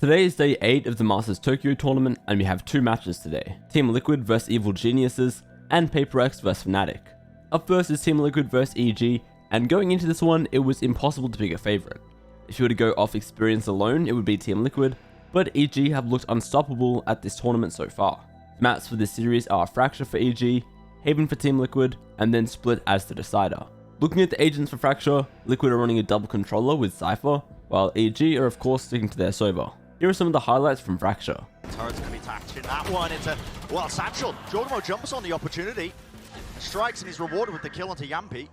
Today is day 8 of the Masters Tokyo tournament, and we have 2 matches today. Team Liquid vs Evil Geniuses, and PRX vs FNATIC. Up first is Team Liquid vs eg, and going into this one, it was impossible to pick a favourite. If you were to go off experience alone, it would be Team Liquid, but eg have looked unstoppable at this tournament so far. The maps for this series are Fracture for eg, Haven for Team Liquid, and then Split as the decider. Looking at the agents for Fracture, Liquid are running a double controller with Cypher, while eg are of course sticking to their Sova. Here are some of the highlights from Fracture. Turret's going to be tapped in that one. It's a, well, Satchel. Jorgamo jumps on the opportunity, strikes, and he's rewarded with the kill onto Yampi.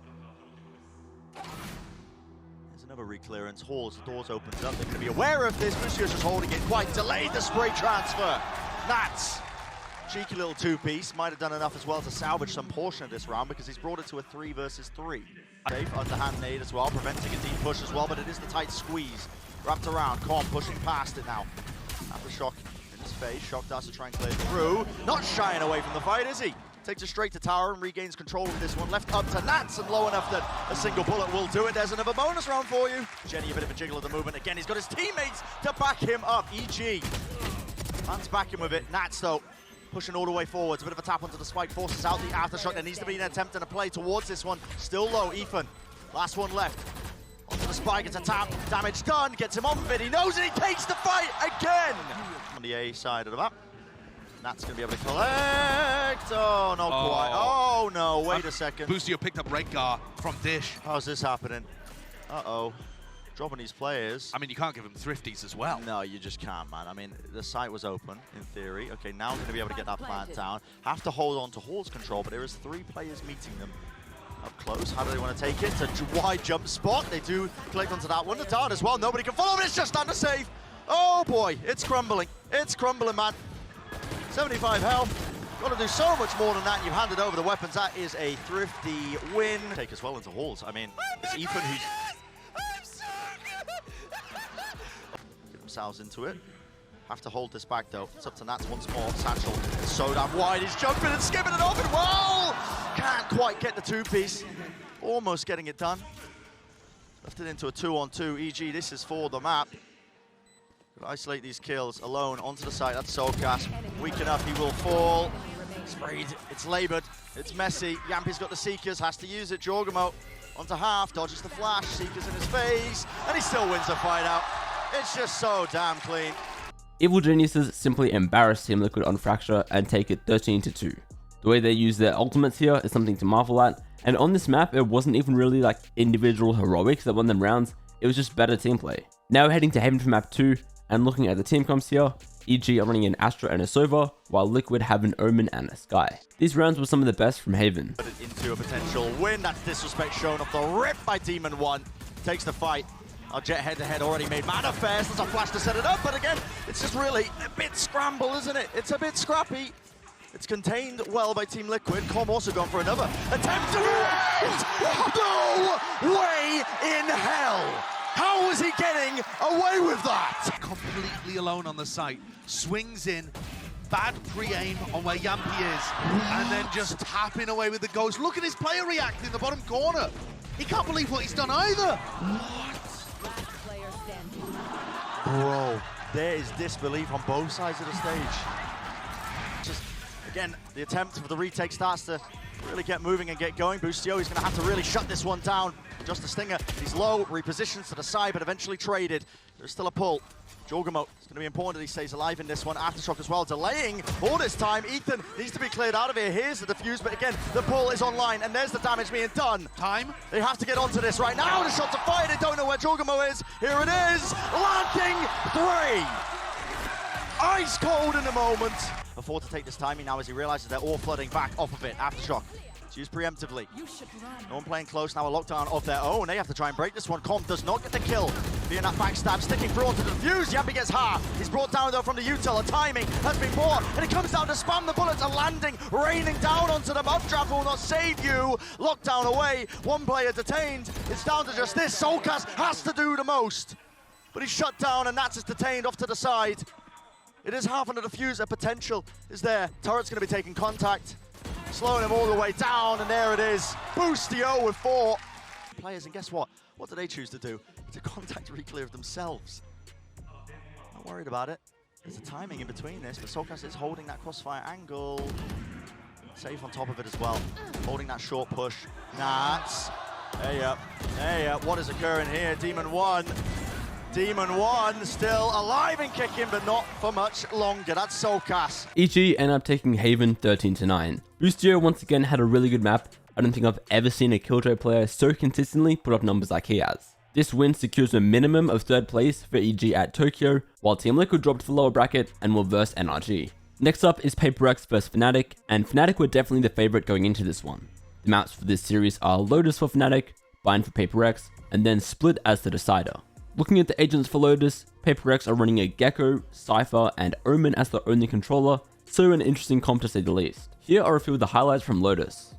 There's another reclearance. Halls, the doors opens up. They're going to be aware of this. Lucio's just holding it quite delayed. The spray transfer. Nats. Cheeky little two-piece. Might have done enough as well to salvage some portion of this round because he's brought it to a 3 versus 3. Safe underhand nade as well, preventing a deep push as well, but it is the tight squeeze. Wrapped around, Con pushing past it now. After Shock in his face, Shock does to try and clear through. Not shying away from the fight, is he? Takes it straight to tower and regains control of this one. Left up to Nats and low enough that a single bullet will do it. There's another bonus round for you. Jenny, a bit of a jiggle of the movement. Again, he's got his teammates to back him up. eg. Man's backing with it. Nats, though, pushing all the way forwards. A bit of a tap onto the spike, forces out the aftershock. There needs to be an attempt and a play towards this one. Still low, Ethan. Last one left. Onto the spike, it's a tap, damage done, gets him on with it, he knows it, he takes the fight again! On the A side of the map, Nat's going to be able to collect, oh, not quite, oh no, wait a second. Boostio picked up Rengar from Dish. How's this happening? Uh-oh, dropping these players. I mean, you can't give him thrifties as well. No, you just can't, man. I mean, the site was open, in theory. Okay, now we're going to be able to get that plant down. Have to hold on to Hall's control, but there is 3 players meeting them. Up close, how do they want to take it? It's a wide jump spot. They do collect onto that one. The down as well. Nobody can follow, but it's just under save. Oh boy, it's crumbling. It's crumbling, man. 75 health. Got to do so much more than that. You've handed over the weapons. That is a thrifty win. Take as well into Halls. I mean, it's Ethan who's... Get themselves into it. Have to hold this back though. It's up to Nats once more. Satchel is so damn wide. He's jumping and skipping it off and whoa! Can't quite get the 2-piece. Almost getting it done. Left it into a 2-on-2. eg, this is for the map. Isolate these kills alone onto the side. That's Soulcast. Weak enough, he will fall. Sprayed. It's labored. It's messy. Yampi's got the Seekers, has to use it. Jorgamo onto half, dodges the flash. Seekers in his face, and he still wins the fight out. It's just so damn clean. Evil Geniuses simply embarrass Team Liquid on Fracture and take it 13-2. The way they use their ultimates here is something to marvel at, and on this map it wasn't even really like individual heroics that won them rounds, it was just better team play. Now heading to Haven for map 2, and looking at the team comps here, eg are running an Astra and a Sova, while Liquid have an Omen and a Sky. These rounds were some of the best from Haven. Put it into a potential win. That's disrespect shown off the rip by Demon 1. Takes the fight. Our Jet head-to-head already made manifest. There's a flash to set it up, but again, it's just really a bit scramble, isn't it? It's a bit scrappy. It's contained well by Team Liquid. Com also gone for another attempt to no way in hell! How was he getting away with that? Completely alone on the site. Swings in. Bad pre-aim on where Yampi is. And then just tapping away with the ghost. Look at his player react in the bottom corner. He can't believe what he's done either. Bro, there is disbelief on both sides of the stage. Just, again, the attempt for the retake starts to really get moving and get going. Boostio, he's going to have to really shut this one down. Just a stinger, he's low, repositions to the side, but eventually traded. There's still a pull. Jorgamo, it's going to be important that he stays alive in this one. Aftershock as well, delaying all this time. Ethan needs to be cleared out of here. Here's the defuse, but again, the pull is online, and there's the damage being done. Time. They have to get onto this right now. The shot to fire, they don't know where Jorgamo is. Here it is, landing 3. Ice cold in the moment. Before to take this timing now as he realizes they're all flooding back off of it. Aftershock. Used preemptively. No one playing close now, a lockdown of their own. They have to try and break this one. Com does not get the kill. Being that backstab, sticking through onto the defuse. Yampi gets half. He's brought down though from the util. The timing has been poor, and it comes down to spam. The bullets are landing, raining down onto them. Updraft will not save you. Lockdown away. One player detained. It's down to just this. Soulcast has to do the most. But he's shut down, and Nats is detained off to the side. It is half on the diffuser. Potential is there. Turret's going to be taking contact. Slowing him all the way down, and there it is. Boostio with 4 players, and guess what? What do they choose to do? It's a contact re-clear of themselves. Not worried about it. There's a timing in between this, but Solkas is holding that crossfire angle. Safe on top of it as well. Holding that short push. Nats. Hey up. Hey up. What is occurring here? Demon 1 still alive and kicking, but not for much longer. That's Solkas. EG ended up taking Haven 13-9. Boostio once again had a really good map. I don't think I've ever seen a Killjoy player so consistently put up numbers like he has. This win secures a minimum of 3rd place for EG at Tokyo, while Team Liquid dropped to the lower bracket and will verse NRG. Next up is PRX vs FNATIC, and FNATIC were definitely the favourite going into this one. The maps for this series are Lotus for FNATIC, Bind for PRX, and then Split as the decider. Looking at the agents for Lotus, PRX are running a Gecko, Cypher, and Omen as their only controller, so an interesting comp to say the least. Here are a few of the highlights from Lotus.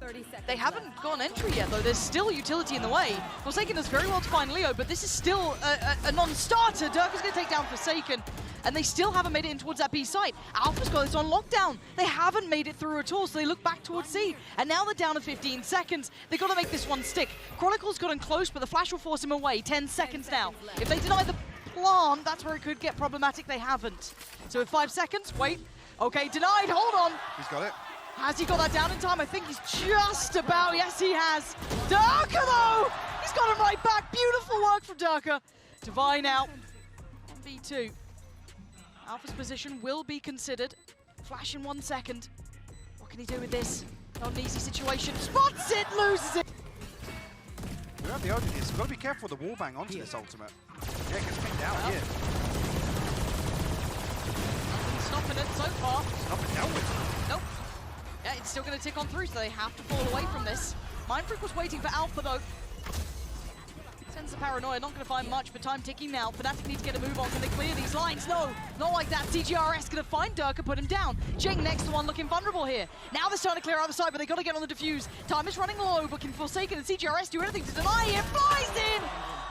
They haven't gone entry yet though, there's still utility in the way. Forsaken does very well to find Leo, but this is still a non-starter. Dirk is going to take down Forsaken, and they still haven't made it in towards that B site. Alpha's got this on lockdown. They haven't made it through at all, so they look back towards C, and now they're down to 15 seconds. They've got to make this one stick. Chronicle's gotten close, but the flash will force him away. 10 seconds now. If they deny the plant, that's where it could get problematic. They haven't. So with 5 seconds, wait. Okay, denied, hold on. He's got it. Has he got that down in time? I think he's just about. Yes, he has. Durka, though! He's got him right back. Beautiful work from Durka. Divine out. On B2. Alpha's position will be considered. Flash in 1 second. What can he do with this? Not an easy situation. Spots it, loses it. We have the urgent here, so we've got to be careful with the wallbang onto this ultimate. Yeah, it gets picked out here. Nothing stopping it so far. It's not been dealt with. Nope. Yeah, it's still going to tick on through, so they have to fall away from this. Mindfreak was waiting for Alpha, though. Sends the paranoia, not going to find much, but time ticking now. FNATIC need to get a move on. Can they clear these lines? No, not like that. CGRS going to find Dirk and put him down. Jing next to one looking vulnerable here. Now they're starting to clear out the side, but they got to get on the defuse. Time is running low, but can Forsaken and CGRS do anything to deny it? Flies in!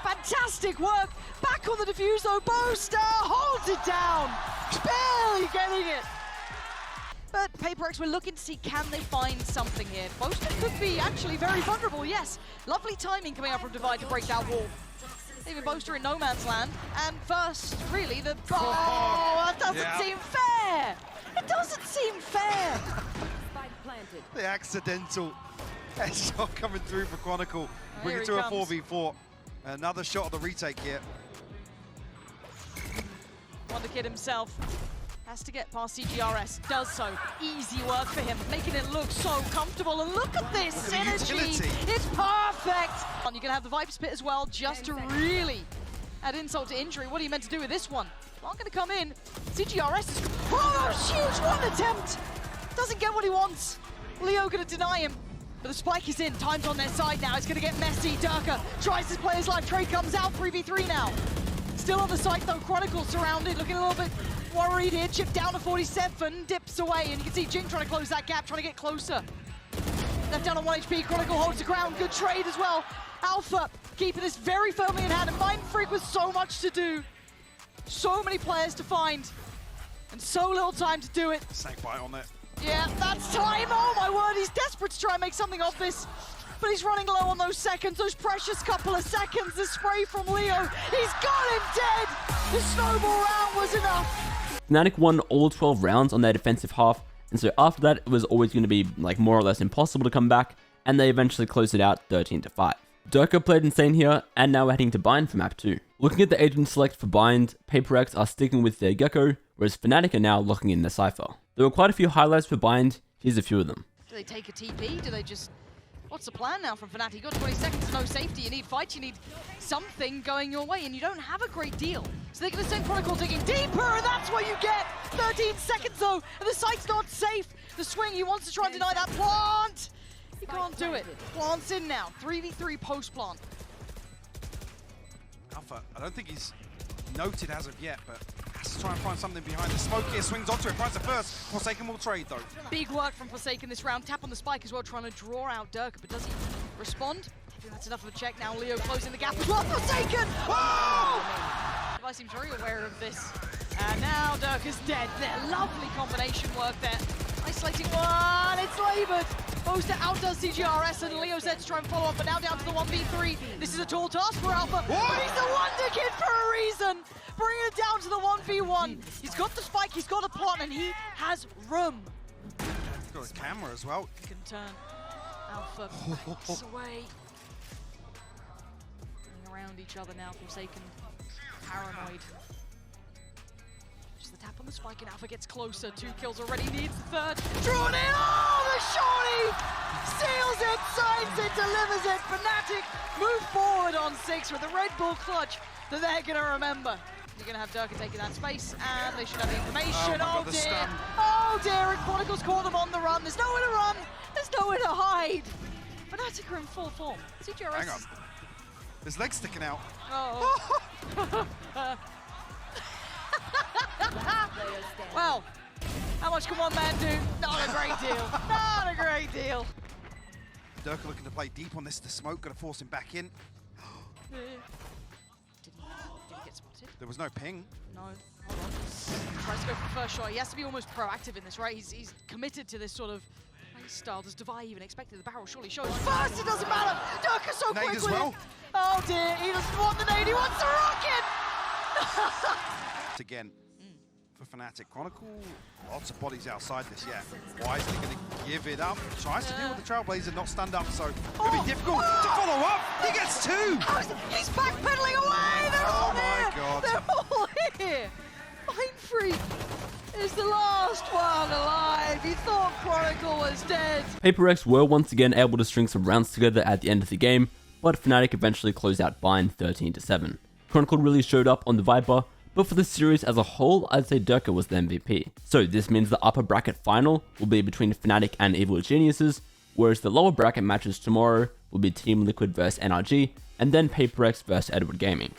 Fantastic work. Back on the defuse, though. Boaster holds it down. Barely getting it. But PRX, we're looking to see, can they find something here? Boaster could be actually very vulnerable, yes. Lovely timing coming out from Divide to break that wall. Leaving Boaster in no man's land. And first, really, the... Oh, that doesn't seem fair! It doesn't seem fair! The accidental headshot coming through for Chronicle. Bring Here it to a comes. 4v4. Another shot of the retake here. Wonder Kid himself has to get past CGRS, does so. Easy work for him, making it look so comfortable. And look at this Look at the synergy. utility. It's perfect. You can have the Viper Spit as well, just to really add insult to injury. What are you meant to do with this one? Not going to come in. CGRS is... Oh, huge one attempt. Doesn't get what he wants. Leo going to deny him. But the spike is in. Time's on their side now. It's going to get messy. Durka tries to play his life. Trade comes out. 3v3 now. Still on the site though. Chronicle surrounded. Looking a little bit worried here. Chip down to 47. Dips away. And you can see Jing trying to close that gap. Trying to get closer. Left down on 1 HP. Chronicle holds the ground. Good trade as well. Alpha keeping this very firmly in hand. And Mindfreak with so much to do. So many players to find. And so little time to do it. Snake bite on it. Yeah, that's time. Oh my word, he's desperate to try and make something of this. But he's running low on those seconds, those precious couple of seconds. The spray from Leo, he's got him dead. The snowball round was enough. FNATIC won all 12 rounds on their defensive half, and so after that it was always going to be like more or less impossible to come back, and they eventually closed it out 13-5. Durka played insane here, and now we're heading to Bind for map 2. Looking at the agent select for Bind, PRX are sticking with their Gecko, whereas FNATIC are now locking in their Cypher. There were quite a few highlights for Bind, here's a few of them. Do they take a TP? Do they just... What's the plan now from FNATIC? You got 20 seconds, no safety, you need fights, you need something going your way, and you don't have a great deal. So they're going to send Chronicle digging deeper, and that's what you get! 13 seconds though, and the site's not safe! The swing, he wants to try and deny that plant! He can't do it. Plant's in now. 3v3 post-plant. Alpha, I don't think he's noted as of yet, but has to try and find something behind the smoke here. Swings onto it, finds the first. Forsaken will trade though. Big work from Forsaken this round. Tap on the spike as well, trying to draw out Durka, but does he respond? I think that's enough of a check now. Leo closing the gap as well. Forsaken! Oh! I seem very aware of this. And now Durka's dead. There, lovely combination work there. Isolating one, it's laboured. Boaster outdoes CGRS and Leo's there to try and follow up, but now down to the 1v3. This is a tall task for Alpha, but he's the Wonder Kid for a reason. Bringing it down to the 1v1. He's got the spike, he's got the plot, and he has room. He's got a camera as well. He can turn Alpha backs away. Running around each other now, Forsaken paranoid. Just the tap on the spike and Alpha gets closer. 2 kills already, needs the third. Drawn in! Oh, the shorty! Seals it, signs it, delivers it. FNATIC move forward on 6 with a Red Bull clutch that they're going to remember. You're going to have Durka taking that space, and they should have the information. Oh God, dear! Oh dear, and Chronicles caught them on the run. There's nowhere to run, there's nowhere to hide. FNATIC are in full form. CGRS. Hang on. His leg's sticking out. Oh. Well, how much can one man do? Not a great deal. Not a great deal. Durka looking to play deep on this. The smoke going to force him back in. Did he get spotted? There was no ping. No. Hold on. Tries to go for the first shot. He has to be almost proactive in this, right? He's committed to this sort of play style. Does Devi even expected the barrel? Surely shows. First, it doesn't matter. Durka so Nade quick as with well. it. Oh dear, he doesn't want the nade. He wants the rocket. Again, for FNATIC. Chronicle, lots of bodies outside this, yeah. Why is he going to give it up? Tries to deal with the Trailblazer, not stand up, so it'll be difficult to follow up. He gets 2! He's backpedaling away! They're all my here! God. They're all here! Mind Freak is the last one alive. He thought Chronicle was dead. PRX were once again able to string some rounds together at the end of the game, but FNATIC eventually closed out Bind 13-7. Chronicle really showed up on the Viper, but for the series as a whole, I'd say Durka was the MVP. So this means the upper bracket final will be between FNATIC and Evil Geniuses, whereas the lower bracket matches tomorrow will be Team Liquid vs NRG, and then PRX vs Edward Gaming.